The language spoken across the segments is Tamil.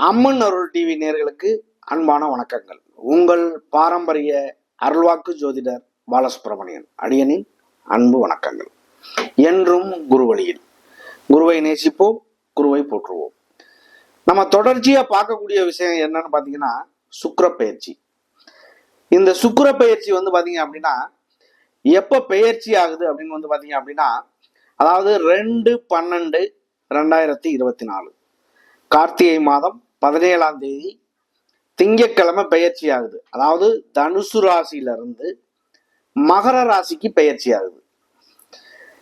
அம்மன் அருள் டிவி நேயர்களுக்கு அன்பான வணக்கங்கள். உங்கள் பாரம்பரிய அருள்வாக்கு ஜோதிடர் பாலசுப்ரமணியன் அடியனின் அன்பு வணக்கங்கள். என்றும் குருவழியில் குருவை நேசிப்போம், குருவை போற்றுவோம். நம்ம தொடர்ச்சியா பார்க்கக்கூடிய விஷயம் என்னன்னு பாத்தீங்கன்னா சுக்கிர பெயர்ச்சி. இந்த சுக்கிர பெயர்ச்சி பாத்தீங்க அப்படின்னா எப்ப பெயர்ச்சி ஆகுது அப்படின்னு பாத்தீங்க அப்படின்னா, அதாவது 2/12/2024 கார்த்திகை மாதம் 17ஆம் தேதி திங்கட்கிழமை பெயர்ச்சி ஆகுது. அதாவது தனுசு ராசியிலிருந்து மகர ராசிக்கு பெயர்ச்சி ஆகுது.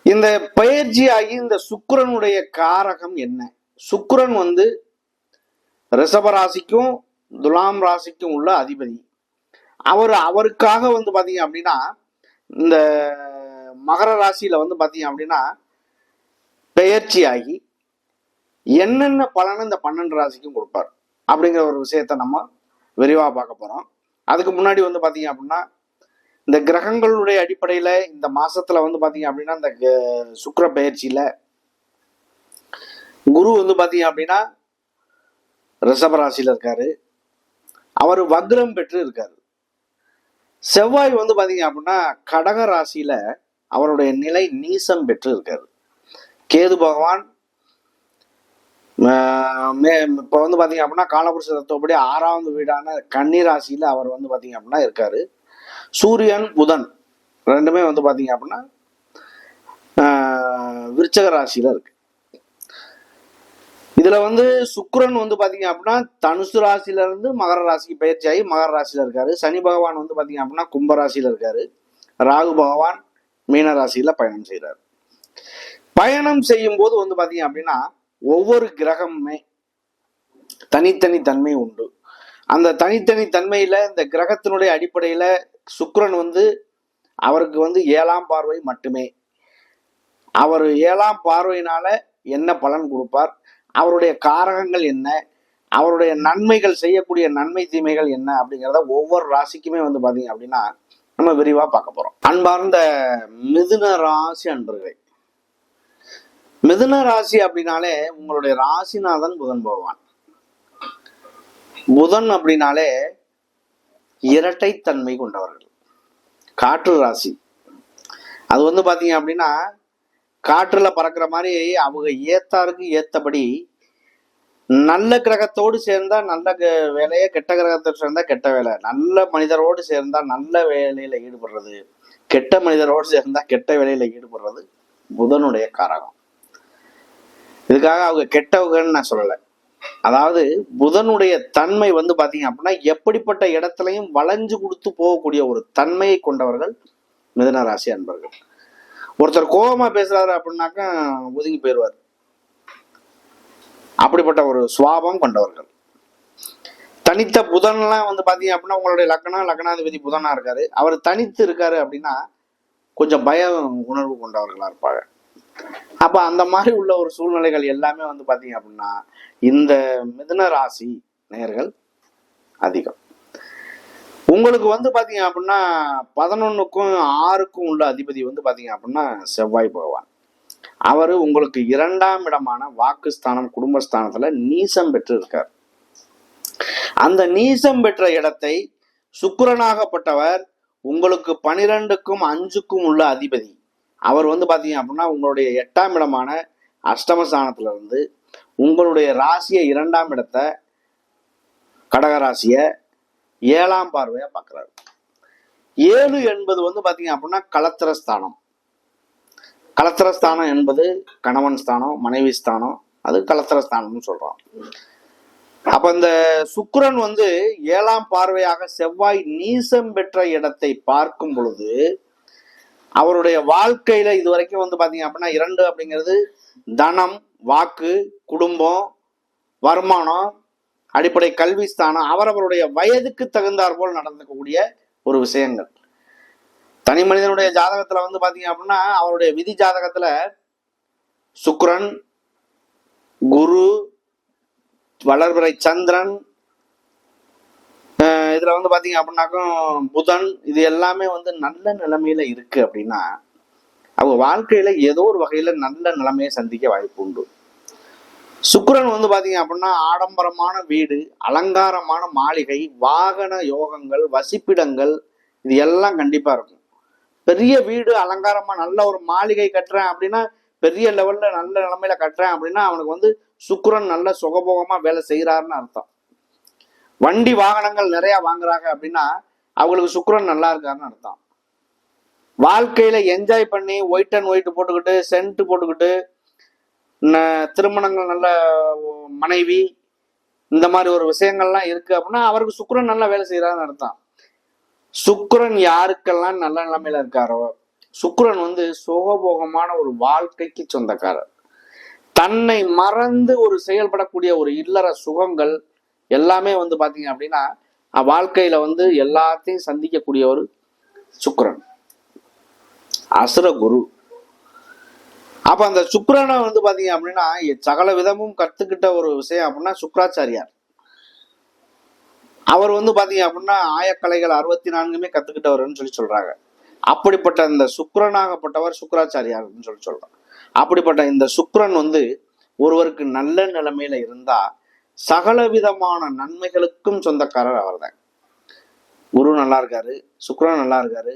இந்த பெயர்ச்சி ஆகி இந்த சுக்கிரனுடைய காரகம் என்ன? சுக்கிரன் ரிஷப ராசிக்கும் துலாம் ராசிக்கும் உள்ள அதிபதி. அவருக்காக பாத்தீங்க அப்படின்னா இந்த மகர ராசியில பாத்தீங்க அப்படின்னா பெயர்ச்சி ஆகி என்னென்ன பலனை இந்த 12 ராசிக்கும் கொடுப்பார் அப்படிங்கிற ஒரு விஷயத்த நம்ம விரிவா பார்க்க போறோம். அதுக்கு முன்னாடி பாத்தீங்க அப்படின்னா இந்த கிரகங்களுடைய அடிப்படையில இந்த மாசத்துல பாத்தீங்க அப்படின்னா இந்த சுக்கிர பெயர்ச்சியில குரு பாத்தீங்க அப்படின்னா ரிஷப ராசியில இருக்காரு. அவர் வக்ரம் பெற்று இருக்காரு. செவ்வாய் பாத்தீங்க அப்படின்னா கடக ராசியில அவருடைய நிலை நீசம் பெற்று இருக்காரு. கேது பகவான் இப்ப பாத்தீங்க அப்படின்னா காலபுருஷ தத்துவப்படி 6வது வீடான கன்னி ராசியில அவர் பாத்தீங்க அப்படின்னா இருக்காரு. சூரியன் புதன் ரெண்டுமே பாத்தீங்க அப்படின்னா விருச்சக ராசியில இருக்கு. இதுல சுக்கிரன் பாத்தீங்க அப்படின்னா தனுசு ராசியில இருந்து மகர ராசிக்கு பயிற்சி ஆகி மகர ராசியில இருக்காரு. சனி பகவான் பாத்தீங்க அப்படின்னா கும்ப ராசியில இருக்காரு. ராகு பகவான் மீன ராசியில பயணம் செய்யறாரு. பயணம் செய்யும் போது பாத்தீங்க அப்படின்னா ஒவ்வொரு கிரகமுமே தனித்தனி தன்மை உண்டு. அந்த தனித்தனி தன்மையில இந்த கிரகத்தினுடைய அடிப்படையில சுக்கிரன் அவருக்கு 7ஆம் பார்வை மட்டுமே. அவர் 7ஆம் பார்வையினால என்ன பலன் கொடுப்பார், அவருடைய காரகங்கள் என்ன, அவருடைய நன்மைகள் செய்யக்கூடிய நன்மை தீமைகள் என்ன அப்படிங்கிறத ஒவ்வொரு ராசிக்குமே பாத்தீங்க அப்படின்னா நம்ம விரிவா பார்க்க போறோம். அன்பார்ந்த மிதுன ராசி அன்பர்களே, மிதுன ராசி அப்படின்னாலே உங்களுடைய ராசிநாதன் புதன் பகவான். புதன் அப்படின்னாலே இரட்டைத்தன்மை கொண்டவர்கள். காற்று ராசி. அது பாத்தீங்க அப்படின்னா காற்றுல பறக்கிற மாதிரி அவங்க ஏத்தாருக்கு ஏத்தபடி நல்ல கிரகத்தோடு சேர்ந்தா நல்ல வேலையை, கெட்ட கிரகத்தோடு சேர்ந்தா கெட்ட வேலை, நல்ல மனிதரோடு சேர்ந்தா நல்ல வேலையில ஈடுபடுறது, கெட்ட மனிதரோடு சேர்ந்தா கெட்ட வேலையில ஈடுபடுறது புதனுடைய காரகம். இதுக்காக அவங்க கெட்டவங்கன்னு நான் சொல்லலை. அதாவது புதனுடைய தன்மை பாத்தீங்க அப்படின்னா எப்படிப்பட்ட இடத்துலையும் வளைஞ்சு கொடுத்து போகக்கூடிய ஒரு தன்மையை கொண்டவர்கள் மிதுன ராசி அன்பர்கள். ஒருத்தர் கோபமா பேசுறாரு அப்படின்னாக்கா ஒதுங்கி போயிடுவார். அப்படிப்பட்ட ஒரு சுவாபம் கொண்டவர்கள். தனித்த புதன்லாம் பாத்தீங்க அப்படின்னா உங்களுடைய லக்னாதிபதி புதனா இருக்காரு. அவர் தனித்து இருக்காரு அப்படின்னா கொஞ்சம் பய உணர்வு கொண்டவர்களா இருப்பாங்க. அப்ப அந்த மாதிரி உள்ள ஒரு சூழ்நிலைகள் எல்லாமே பாத்தீங்க அப்படின்னா இந்த மிதுன ராசி நேயர்கள் அதிகம். உங்களுக்கு பாத்தீங்க அப்படின்னா 11க்கும் 6க்கும் உள்ள அதிபதி பாத்தீங்க அப்படின்னா செவ்வாய் பகவான். அவரு உங்களுக்கு 2ஆம் இடமான வாக்குஸ்தானம் குடும்பஸ்தானத்துல நீசம் பெற்று இருக்கார். அந்த நீசம் பெற்ற இடத்தை சுக்கிரனாகப்பட்டவர் உங்களுக்கு 12க்கும் 5க்கும் உள்ள அதிபதி. அவர் பாத்தீங்க அப்படின்னா உங்களுடைய 8ஆம் இடமான அஷ்டமஸ்தானத்துல இருந்து உங்களுடைய ராசியை 2ஆம் இடத்தை கடகராசிய 7ஆம் பார்வையா பார்க்கிறாரு. 7 என்பது பாத்தீங்க அப்படின்னா களத்திரஸ்தானம். களத்திரஸ்தானம் என்பது கணவன் ஸ்தானம், மனைவி ஸ்தானம், அது களத்திரஸ்தானம்னு சொல்றோம். அப்ப இந்த சுக்கிரன் 7ஆம் பார்வையாக செவ்வாய் நீசம் பெற்ற இடத்தை பார்க்கும் பொழுது அவருடைய வாழ்க்கையில இது வரைக்கும் பாத்தீங்க அப்படின்னா 2 அப்படிங்கிறது தனம், வாக்கு, குடும்பம், வருமானம், அடிப்படை கல்வி ஸ்தானம், அவரவருடைய வயதுக்கு தகுந்தாற் போல் நடந்துக்கக்கூடிய ஒரு விஷயங்கள். தனி மனிதனுடைய ஜாதகத்துல பாத்தீங்க அப்படின்னா அவருடைய விதி ஜாதகத்துல சுக்கிரன், குரு, வளர்பிறை சந்திரன், இதுல பாத்தீங்க அப்படின்னாக்கும் புதன், இது எல்லாமே நல்ல நிலைமையில இருக்கு அப்படின்னா அவங்க வாழ்க்கையில ஏதோ ஒரு வகையில நல்ல நிலைமையை சந்திக்க வாய்ப்பு உண்டு. சுக்கிரன் வந்து பாத்தீங்க அப்படின்னா ஆடம்பரமான வீடு, அலங்காரமான மாளிகை, வாகன யோகங்கள், வசிப்பிடங்கள், இது எல்லாம் கண்டிப்பா இருக்கும். பெரிய வீடு அலங்காரமா நல்ல ஒரு மாளிகை கட்டுறேன் அப்படின்னா, பெரிய லெவல்ல நல்ல நிலைமையில கட்டுறேன் அப்படின்னா அவனுக்கு வந்து சுக்கிரன் நல்ல சுகபோகமா வேலை செய்யறாருன்னு அர்த்தம். வண்டி வாகனங்கள் நிறைய வாங்குறாங்க அப்படின்னா அவங்களுக்கு சுக்கிரன் நல்லா இருக்காருன்னு அர்த்தம். வாழ்க்கையில என்ஜாய் பண்ணி ஒயிட் அண்ட் ஒயிட் போட்டுக்கிட்டு சென்ட் போட்டுக்கிட்டு திருமணங்கள் நல்ல மனைவி இந்த மாதிரி ஒரு விஷயங்கள்லாம் இருக்கு அப்படின்னா அவருக்கு சுக்கிரன் நல்லா வேலை செய்யறாருன்னு அர்த்தம். சுக்கிரன் யாருக்கெல்லாம் நல்ல நிலைமையில இருக்காரோ, சுக்கிரன் வந்து சுகபோகமான ஒரு வாழ்க்கைக்கு சொந்தக்காரர். தன்னை மறந்து ஒரு செயல்படக்கூடிய ஒரு இல்லற சுகங்கள் எல்லாமே வந்து பாத்தீங்க அப்படின்னா வாழ்க்கையில வந்து எல்லாத்தையும் சந்திக்கக்கூடிய ஒரு சுக்கிரன், அசுர குரு. அப்ப அந்த சுக்கிரனை வந்து பாத்தீங்க அப்படின்னா சகல விதமும் கத்துக்கிட்ட ஒரு விஷயம் அப்படின்னா சுக்கிராச்சாரியார். அவர் வந்து பாத்தீங்க அப்படின்னா ஆயக்கலைகள் 64 கத்துக்கிட்டவர்னு சொல்லி சொல்றாங்க. அப்படிப்பட்ட இந்த சுக்கிரனாகப்பட்டவர் சுக்கிராச்சாரியார்னு சொல்லி சொல்றாங்க. அப்படிப்பட்ட இந்த சுக்கிரன் வந்து ஒருவருக்கு நல்ல நிலைமையில இருந்தா சகல விதமான நன்மைகளுக்கும் சொந்தக்காரர் அவர் தான். குரு நல்லா இருக்காரு, சுக்கிரன் நல்லா இருக்காரு,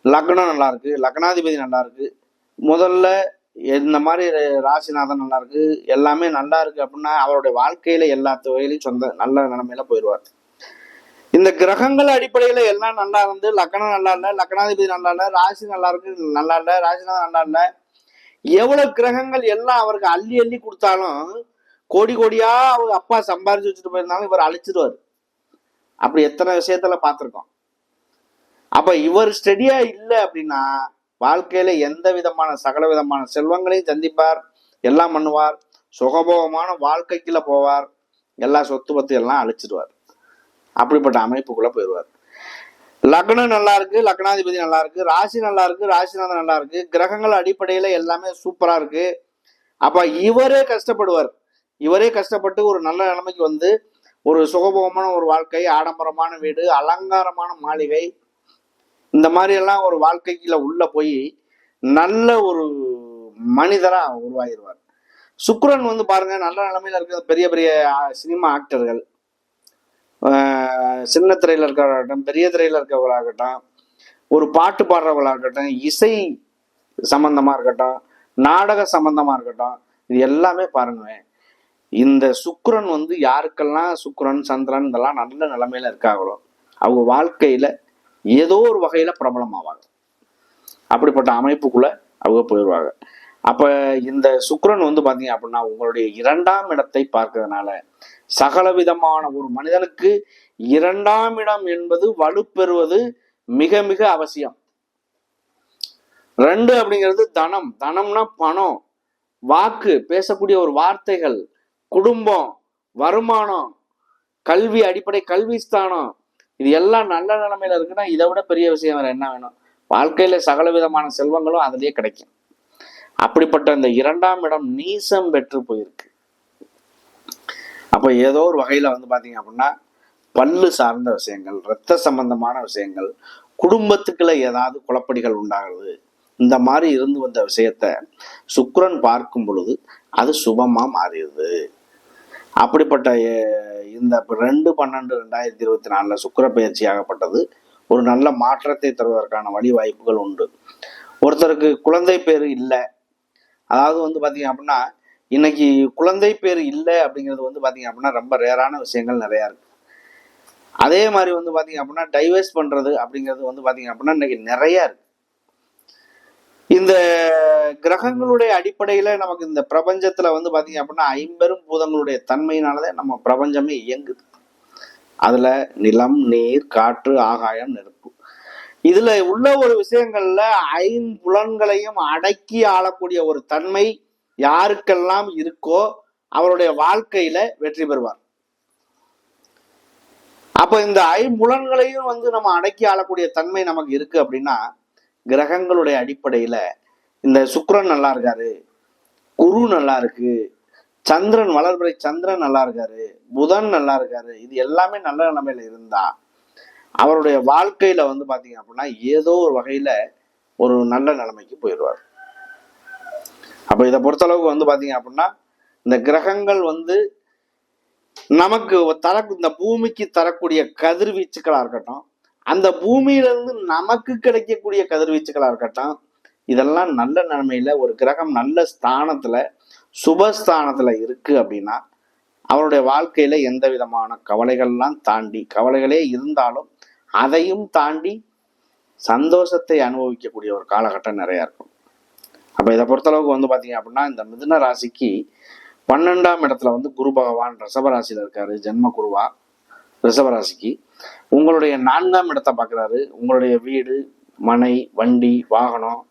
லக்னம் நல்லா இருக்கு, லக்னாதிபதி நல்லா இருக்கு, முதல்ல இந்த மாதிரி ராசிநாதன் நல்லா இருக்கு, எல்லாமே நல்லா இருக்கு அப்படின்னா அவருடைய வாழ்க்கையில எல்லா தொகையிலையும் சொந்த நல்ல நிலைமையில போயிடுவார். இந்த கிரகங்கள் அடிப்படையில எல்லாம் நல்லா இருந்து லக்னம் நல்லா இல்லை, லக்னாதிபதி நல்லா இல்லை, ராசி நல்லா இருக்கு நல்லா இல்லை, ராசிநாதன் நல்லா இல்லை, எவ்வளவு கிரகங்கள் எல்லாம் அவருக்கு அள்ளி அள்ளி கொடுத்தாலும் கோடி கோடியா அவங்க அப்பா சம்பாரிச்சு வச்சுட்டு போயிருந்தாலும் இவர் அழிச்சிருவாரு. அப்படி எத்தனை விஷயத்துல பார்த்திருக்கோம். அப்ப இவர் ஸ்டெடியா இல்லை அப்படின்னா வாழ்க்கையில எந்த விதமான சகல விதமான செல்வங்களையும் சந்திப்பார், எல்லாம் பண்ணுவார், சுகபோகமான வாழ்க்கைக்குள்ள போவார், எல்லா சொத்து பத்து எல்லாம் அழிச்சிடுவார். அப்படிப்பட்ட அமைப்புக்குள்ள போயிடுவார். லக்னம் நல்லா இருக்கு, லக்னாதிபதி நல்லா இருக்கு, ராசி நல்லா இருக்கு, ராசிநாதன் நல்லா இருக்கு, கிரகங்கள் அடிப்படையில எல்லாமே சூப்பரா இருக்கு. அப்ப இவரே கஷ்டப்படுவார். இவரே கஷ்டப்பட்டு ஒரு நல்ல நிலைமைக்கு வந்து ஒரு சுகபோகமான ஒரு வாழ்க்கை, ஆடம்பரமான வீடு, அலங்காரமான மாளிகை, இந்த மாதிரி எல்லாம் ஒரு வாழ்க்கைக்குள்ள உள்ள போய் நல்ல ஒரு மனிதரா உருவாகிடுவார். சுக்கிரன் வந்து பாருங்க நல்ல நிலைமையில இருக்கிற பெரிய பெரிய சினிமா ஆக்டர்கள், சின்ன திரையில இருக்கிறவர்களாகட்டும், பெரிய திரையில இருக்கிறவர்களாகட்டும், ஒரு பாட்டு பாடுறவர்களாகட்டும், இசை சம்பந்தமா இருக்கட்டும், நாடக சம்பந்தமா இருக்கட்டும், இது எல்லாமே பாருங்க இந்த சுக்கிரன் வந்து யாருக்கெல்லாம் சுக்கிரன் சந்திரன் இதெல்லாம் நல்ல நிலைமையில இருக்காங்களோ அவங்க வாழ்க்கையில ஏதோ ஒரு வகையில பிரபலம் ஆவாங்க. அப்படிப்பட்ட அமைப்புக்குள்ள அவங்க போயிடுவாங்க. அப்ப இந்த சுக்கிரன் வந்து பாத்தீங்க அப்படின்னா உங்களுடைய 2ஆம் இடத்தை பார்க்கறதுனால சகல விதமான ஒரு மனிதனுக்கு 2ஆம் இடம் என்பது வலுப்பெறுவது மிக மிக அவசியம். 2 அப்படிங்கிறது தனம், தனம்னா பணம், வாக்கு, பேசக்கூடிய ஒரு வார்த்தைகள், குடும்பம், வருமானம், கல்வி, அடிப்படை கல்வி ஸ்தானம், இது எல்லாம் நல்ல நிலைமையில இருக்குன்னா இதை விட பெரிய விஷயம் வேற என்ன வேணும்? வாழ்க்கையில சகல விதமான செல்வங்களும் அதுலயே கிடைக்கும். அப்படிப்பட்ட இந்த 2ஆம் இடம் நீசம் பெற்று போயிருக்கு. அப்ப ஏதோ ஒரு வகையில வந்து பாத்தீங்க அப்படின்னா பல்லு சார்ந்த விஷயங்கள், இரத்த சம்பந்தமான விஷயங்கள், குடும்பத்துக்குள்ள ஏதாவது குழப்படிகள் உண்டாகுது, இந்த மாதிரி இருந்து வந்த விஷயத்த சுக்கிரன் பார்க்கும் பொழுது அது சுபமா மாறிடுது. அப்படிப்பட்ட இந்த 2/12/2024 சுக்கிர பயிற்சி ஆகப்பட்டது ஒரு நல்ல மாற்றத்தை தருவதற்கான வழி வாய்ப்புகள் உண்டு. ஒருத்தருக்கு குழந்தை பேர் இல்லை, அதாவது வந்து பாத்தீங்க அப்படின்னா இன்னைக்கு குழந்தை பேர் இல்லை அப்படிங்கிறது வந்து பாத்தீங்க அப்படின்னா ரொம்ப ரேரான விஷயங்கள் நிறைய இருக்கு. அதே மாதிரி வந்து பாத்தீங்க அப்படின்னா டைவர்ஸ் பண்றது அப்படிங்கிறது வந்து பாத்தீங்க அப்படின்னா இன்னைக்கு நிறைய இருக்கு. இந்த கிரகங்களுடைய அடிப்படையில நமக்கு இந்த பிரபஞ்சத்துல வந்து பாத்தீங்க அப்படின்னா 50 பூதங்களுடைய தன்மையினாலதான் நம்ம பிரபஞ்சமே இயங்குது. அதுல நிலம், நீர், காற்று, ஆகாயம், நெருப்பு, இதுல உள்ள ஒரு விஷயங்கள்ல 5 புலன்களையும் அடக்கி ஆளக்கூடிய ஒரு தன்மை யாருக்கெல்லாம் இருக்கோ அவருடைய வாழ்க்கையில வெற்றி பெறுவார். அப்ப இந்த 5 புலன்களையும் வந்து நம்ம அடக்கி ஆளக்கூடிய தன்மை நமக்கு இருக்கு அப்படின்னா கிரகங்களுடைய அடிப்படையில இந்த சுக்கிரன் நல்லா இருக்காரு, குரு நல்லா இருக்கு, சந்திரன் வளர்பிறை சந்திரன் நல்லா இருக்காரு, புதன் நல்லா இருக்காரு, இது எல்லாமே நல்ல நிலைமையில இருந்தா அவருடைய வாழ்க்கையில வந்து பாத்தீங்க அப்படின்னா ஏதோ ஒரு வகையில ஒரு நல்ல நிலைமைக்கு போயிடுவார். அப்ப இதை பொறுத்தளவுக்கு வந்து பாத்தீங்க அப்படின்னா இந்த கிரகங்கள் வந்து நமக்கு இந்த பூமிக்கு தரக்கூடிய கதிர்வீச்சுக்களா இருக்கட்டும், அந்த பூமியிலிருந்து நமக்கு கிடைக்கக்கூடிய கதிர்வீச்சுக்களா இருக்கட்டும், இதெல்லாம் நல்ல நிலைமையில ஒரு கிரகம் நல்ல ஸ்தானத்துல சுபஸ்தானத்துல இருக்கு அப்படின்னா அவருடைய வாழ்க்கையில எந்த விதமான கவலைகள்லாம் தாண்டி, கவலைகளே இருந்தாலும் அதையும் தாண்டி சந்தோஷத்தை அனுபவிக்கக்கூடிய ஒரு காலகட்டம் நிறைய இருக்கும். அப்ப இதை பொறுத்தளவுக்கு வந்து பாத்தீங்க அப்படின்னா இந்த மிதுன ராசிக்கு 12ஆம் இடத்துல வந்து குரு பகவான் ரிஷபராசியில இருக்காரு, ஜென்ம குருவா ரிஷபராசிக்கு. உங்களுடைய 4ஆம் இடத்தை பார்க்குறாரு. உங்களுடைய வீடு, மனை, வண்டி, வாகனம்,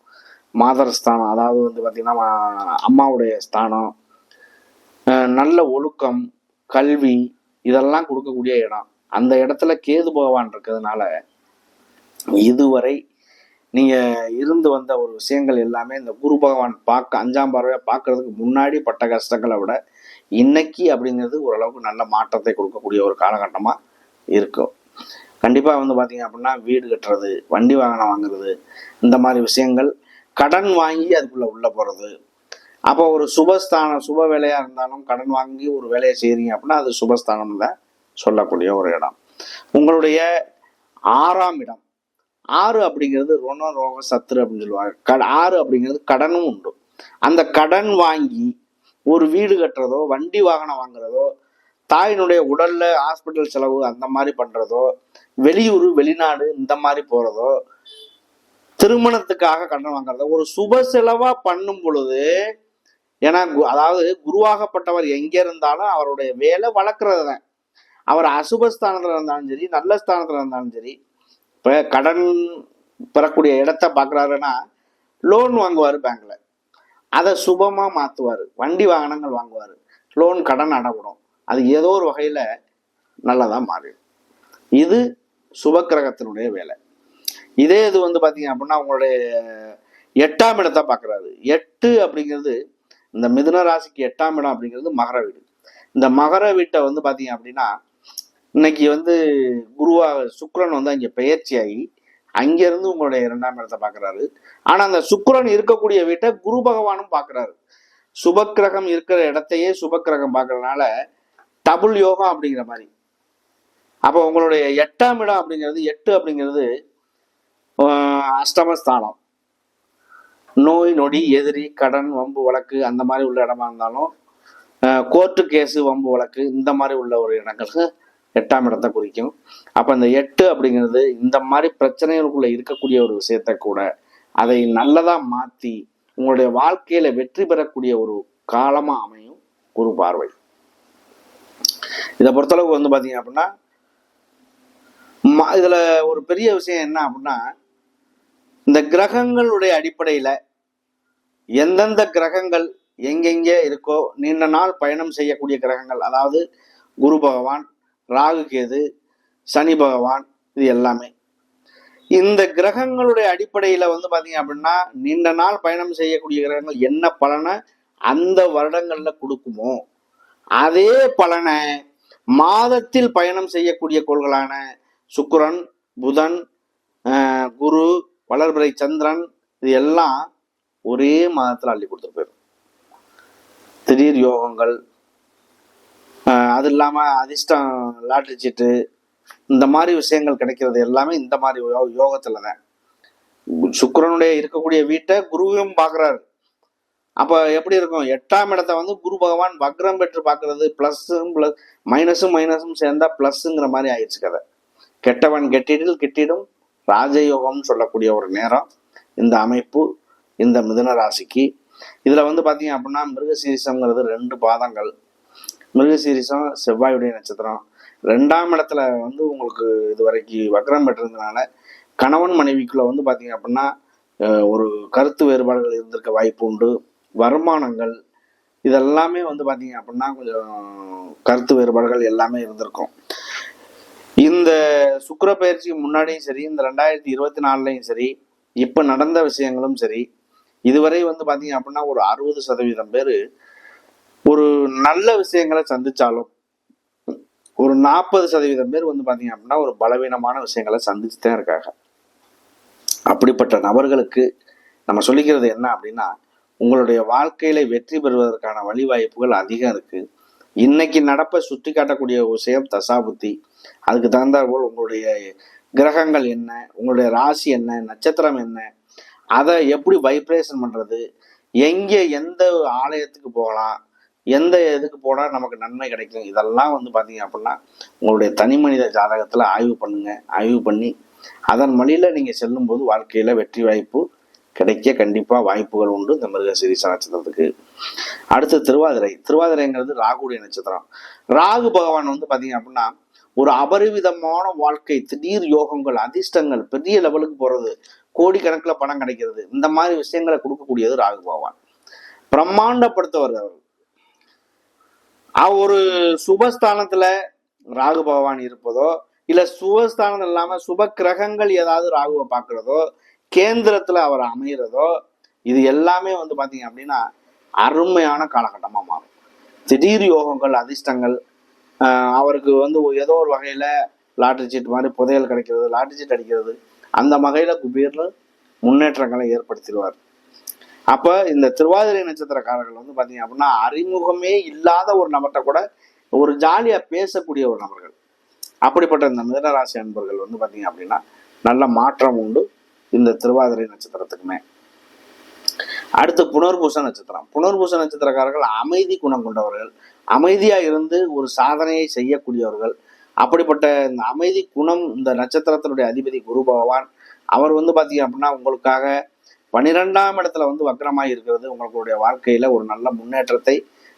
மாதர் ஸ்தானம், அதாவது வந்து பார்த்தீங்கன்னா அம்மாவுடைய ஸ்தானம், நல்ல ஒழுக்கம், கல்வி, இதெல்லாம் கொடுக்கக்கூடிய இடம். அந்த இடத்துல கேது பகவான் இருக்கிறதுனால இதுவரை நீங்க இருந்து வந்த ஒரு விஷயங்கள் எல்லாமே இந்த குரு பகவான் 5ஆம் பார்வையா பார்க்கறதுக்கு முன்னாடி பட்ட கஷ்டங்களை விட இன்னைக்கு அப்படிங்கிறது ஓரளவுக்கு நல்ல மாற்றத்தை கொடுக்கக்கூடிய ஒரு காலகட்டமா இருக்கும். கண்டிப்பா வந்து பாத்தீங்க அப்படின்னா வீடு கட்டுறது, வண்டி வாகனம் வாங்குறது, இந்த மாதிரி விஷயங்கள், கடன் வாங்கி அதுக்குள்ள உள்ள போறது. அப்போ ஒரு சுபஸ்தானம், சுப வேலையா இருந்தாலும் கடன் வாங்கி ஒரு வேலையை செய்றீங்க அப்படின்னா அது சுபஸ்தானம்ல சொல்லக்கூடிய ஒரு இடம். உங்களுடைய 6ஆம் இடம், 6 அப்படிங்கிறது ரோக சத்துரு அப்படின்னு சொல்லுவாங்க. 6 அப்படிங்கிறது கடனும் உண்டு. அந்த கடன் வாங்கி ஒரு வீடு கட்டுறதோ, வண்டி வாகனம் வாங்குறதோ, தாயினுடைய உடல்ல ஹாஸ்பிட்டல் செலவு அந்த மாதிரி பண்றதோ, வெளியூர் வெளிநாடு இந்த மாதிரி போறதோ, திருமணத்துக்காக கடன் வாங்குறதோ, ஒரு சுப செலவா பண்ணும் பொழுது, ஏன்னா அதாவது குருவாகப்பட்டவர் எங்க இருந்தாலும் அவருடைய வேலை வளர்க்கறது தான். அவர் அசுபஸ்தானத்துல இருந்தாலும் சரி, நல்ல ஸ்தானத்துல இருந்தாலும் சரி, இப்ப கடன் பெறக்கூடிய இடத்த பாக்குறாருன்னா லோன் வாங்குவாரு பேங்க்ல, அதை சுபமா மாத்துவாரு. வண்டி வாகனங்கள் வாங்குவாரு, லோன் கடன் அடைவிடும். அது ஏதோ ஒரு வகையில நல்லதா மாறிடும். இது சுபக்கிரகத்தினுடைய வேலை. இதே இது வந்து பாத்தீங்க அப்படின்னா உங்களுடைய 8ஆம் இடத்தை பாக்குறாரு. 8 அப்படிங்கிறது இந்த மிதுன ராசிக்கு 8ஆம் இடம் அப்படிங்கிறது மகர வீடு. இந்த மகர வீட்டை வந்து பாத்தீங்க அப்படின்னா இன்னைக்கு வந்து சுக்கிரன் வந்து அங்க பெயர்ச்சியாகி அங்கிருந்து உங்களுடைய 2ஆம் இடத்தை பாக்குறாரு. ஆனா அந்த சுக்கிரன் இருக்கக்கூடிய வீட்டை குரு பகவானும் பாக்குறாரு. சுபக்கிரகம் இருக்கிற இடத்தையே சுபக்கிரகம் பாக்குறதுனால டபுள் யோகம் அப்படிங்கிற மாதிரி. அப்போ உங்களுடைய 8ஆம் இடம் அப்படிங்கிறது 8 அப்படிங்கிறது அஷ்டமஸ்தானம். நோய் நொடி, எதிரி, கடன், வம்பு வழக்கு அந்த மாதிரி உள்ள இடமா இருந்தாலும், கோர்ட்டு கேஸு, வம்பு வழக்கு இந்த மாதிரி உள்ள ஒரு இடங்களுக்கு 8ஆம் இடத்தை குறிக்கும். அப்ப இந்த 8 அப்படிங்கிறது இந்த மாதிரி பிரச்சனைகளுக்குள்ள இருக்கக்கூடிய ஒரு விஷயத்த கூட அதை நல்லதா மாத்தி உங்களுடைய வாழ்க்கையில வெற்றி பெறக்கூடிய ஒரு காலமா அமையும் குரு பார்வை. இதை பொறுத்தளவுக்கு வந்து பாத்தீங்க அப்படின்னா இதுல ஒரு பெரிய விஷயம் என்ன அப்படின்னா, இந்த கிரகங்களுடைய அடிப்படையில எந்தெந்த கிரகங்கள் எங்கெங்க இருக்கோ, நீண்ட நாள் பயணம் செய்யக்கூடிய கிரகங்கள், அதாவது குரு பகவான், ராகு கேது, சனி பகவான், இது எல்லாமே இந்த கிரகங்களுடைய அடிப்படையில வந்து பாத்தீங்க அப்படின்னா நீண்ட நாள் பயணம் செய்யக்கூடிய கிரகங்கள் என்ன பலனை அந்த வருடங்கள்ல கொடுக்குமோ அதே பலனை மாதத்தில் பயணம் செய்யக்கூடிய கோள்களான சுக்கிரன், புதன், குரு, வளர்பிறை சந்திரன், இது எல்லாம் ஒரே மாதத்துல அள்ளி கொடுத்துட்டு போயிடும். திடீர் யோகங்கள், அது இல்லாம அதிர்ஷ்டம், லாட்டரி சீட்டு, இந்த மாதிரி விஷயங்கள் கிடைக்கிறது எல்லாமே இந்த மாதிரி யோகத்துலதான். சுக்கிரனுடைய இருக்கக்கூடிய வீட்டை குருவையும் பாக்குறாரு. அப்ப எப்படி இருக்கும், 8ஆம் இடத்தை வந்து குரு பகவான் வக்ரம் பெற்று பாக்குறது, பிளஸும் மைனஸும் சேர்ந்தா பிளஸ்ங்கிற மாதிரி ஆயிடுச்சு கதை. கெட்டவன் கெட்டிடும் ராஜயோகம்னு சொல்லக்கூடிய ஒரு நேரம் இந்த அமைப்பு இந்த மிதுன ராசிக்கு. இதுல வந்து பாத்தீங்க அப்படின்னா மிருகசீரிசம்ங்கிறது 2 பாதங்கள். மிருகசீரிசம் செவ்வாயுடைய நட்சத்திரம். 2ஆம் இடத்துல வந்து உங்களுக்கு இதுவரைக்கும் வக்ரம் பெற்றிருந்தனால கணவன் மனைவிக்குள்ள வந்து பாத்தீங்க அப்படின்னா ஒரு கருத்து வேறுபாடுகள் இருந்திருக்க வாய்ப்பு உண்டு. வருமானங்கள் இதெல்லாமே வந்து பாத்தீங்க அப்படின்னா கொஞ்சம் கருத்து வேறுபாடுகள் எல்லாமே இருந்திருக்கும். இந்த சுக்கிர பயிற்சிக்கு முன்னாடியும் சரி, இந்த 2024லையும் சரி, இப்ப நடந்த விஷயங்களும் சரி, இதுவரை வந்து பாத்தீங்க அப்படின்னா ஒரு 60% பேரு ஒரு நல்ல விஷயங்களை சந்திச்சாலும் ஒரு 40% பேர் வந்து பாத்தீங்க அப்படின்னா ஒரு பலவீனமான விஷயங்களை சந்திச்சுதான் இருக்காங்க. அப்படிப்பட்ட நபர்களுக்கு நம்ம சொல்லிக்கிறது என்ன அப்படின்னா, உங்களுடைய வாழ்க்கையில வெற்றி பெறுவதற்கான வழிவாய்ப்புகள் அதிகம் இருக்கு. இன்னைக்கு நடப்பை சுட்டி காட்டக்கூடிய விஷயம் தசாபுத்தி. அதுக்கு தகுந்தாற் போல் உங்களுடைய கிரகங்கள் என்ன, உங்களுடைய ராசி என்ன, நட்சத்திரம் என்ன, அதை எப்படி வைப்ரேஷன் பண்றது, எங்கே எந்த ஆலயத்துக்கு போகலாம், எந்த இதுக்கு போனால் நமக்கு நன்மை கிடைக்கும், இதெல்லாம் வந்து பார்த்தீங்க அப்படின்னா உங்களுடைய தனி மனித ஜாதகத்தில் ஆய்வு பண்ணுங்க. ஆய்வு பண்ணி அதன் வழியில் நீங்கள் செல்லும்போது வாழ்க்கையில் வெற்றி வாய்ப்பு கிடைக்க கண்டிப்பாக வாய்ப்புகள் உண்டு இந்த மிருகசீரிஷ நட்சத்திரத்துக்கு. அடுத்து திருவாதிரை. திருவாதிரைங்கிறது ராகுடைய நட்சத்திரம். ராகு பகவான் வந்து பார்த்தீங்க அப்படின்னா ஒரு அபரிவிதமான வாழ்க்கை, திடீர் யோகங்கள், அதிர்ஷ்டங்கள், பெரிய லெவலுக்கு போகிறது, கோடிக்கணக்கில் பணம் கிடைக்கிறது, இந்த மாதிரி விஷயங்களை கொடுக்கக்கூடியது ராகு பகவான். பிரம்மாண்டப்படுத்தவர் அவர். ஒரு சுபஸ்தானத்துல ராகு பகவான் இருப்பதோ, இல்ல சுபஸ்தானம் இல்லாம சுப கிரகங்கள் ஏதாவது ராகுவை பார்க்கிறதோ, கேந்திரத்துல அவர் அமைகிறதோ, இது எல்லாமே வந்து பாத்தீங்க அப்படின்னா அருமையான காலகட்டமா மாறும். திடீர் யோகங்கள், அதிர்ஷ்டங்கள், அவருக்கு வந்து ஏதோ ஒரு வகையில லாட்டரி சீட் மாதிரி புதையல் கிடைக்கிறது, லாட்டரி சீட் அடிக்கிறது, அந்த வகையில குபேர்ல முன்னேற்றங்களை ஏற்படுத்திடுவார். அப்ப இந்த திருவாதிரை நட்சத்திரக்காரர்கள் வந்து பாத்தீங்க அப்படின்னா அறிமுகமே இல்லாத ஒரு நபர்கிட்ட கூட ஒரு ஜாலியா பேசக்கூடிய ஒரு நபர்கள். அப்படிப்பட்ட இந்த மிதனராசி அன்பர்கள் வந்து பாத்தீங்க அப்படின்னா நல்ல மாற்றம் உண்டு இந்த திருவாதிரை நட்சத்திரத்துக்குமே. அடுத்து புனர்பூச நட்சத்திரம். புனர்பூச நட்சத்திரக்காரர்கள் அமைதி குணம் கொண்டவர்கள், அமைதியா இருந்து ஒரு சாதனையை செய்யக்கூடியவர்கள். அப்படிப்பட்ட இந்த அமைதி குணம் இந்த நட்சத்திரத்தினுடைய அதிபதி குரு பகவான். அவர் வந்து பாத்தீங்க அப்படின்னா உங்களுக்காக 12ஆம் இடத்துல வந்து வக்ரமாய் இருக்கிறது உங்களுடைய வாழ்க்கையில ஒரு நல்ல முன்னேற்றத்தை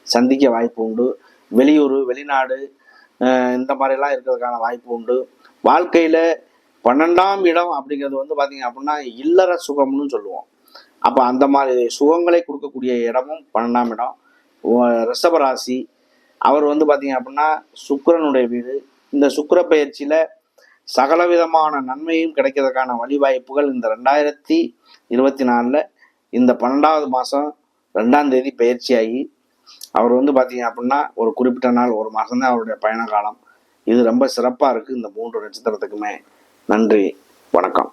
சந்திக்க வாய்ப்பு உண்டு. வெளியூர், வெளிநாடு, இந்த மாதிரிலாம் இருக்கிறதுக்கான வாய்ப்பு உண்டு. வாழ்க்கையில 12ஆம் இடம் அப்படிங்கிறது வந்து பாத்தீங்க அப்படின்னா இல்லற சுகம்னு சொல்லுவோம். அப்ப அந்த மாதிரி சுகங்களை கொடுக்கக்கூடிய இடமும் 12ஆம் இடம். ரிஷபராசி, அவர் வந்து பாத்தீங்க அப்படின்னா சுக்கிரனுடைய வீடு. இந்த சுக்கிர பயிற்சியில சகலவிதமான நன்மையும் கிடைக்கிறதுக்கான வழிவாய்ப்புகள் இந்த 2024 இந்த 12வது மாதம் 2ஆம் தேதி பயிற்சியாகி அவர் வந்து பார்த்தீங்க அப்படின்னா ஒரு குறிப்பிட்ட நாள், ஒரு மாதம்தான் அவருடைய பயண காலம். இது ரொம்ப சிறப்பாக இருக்குது இந்த 3 நட்சத்திரத்துக்குமே. நன்றி, வணக்கம்.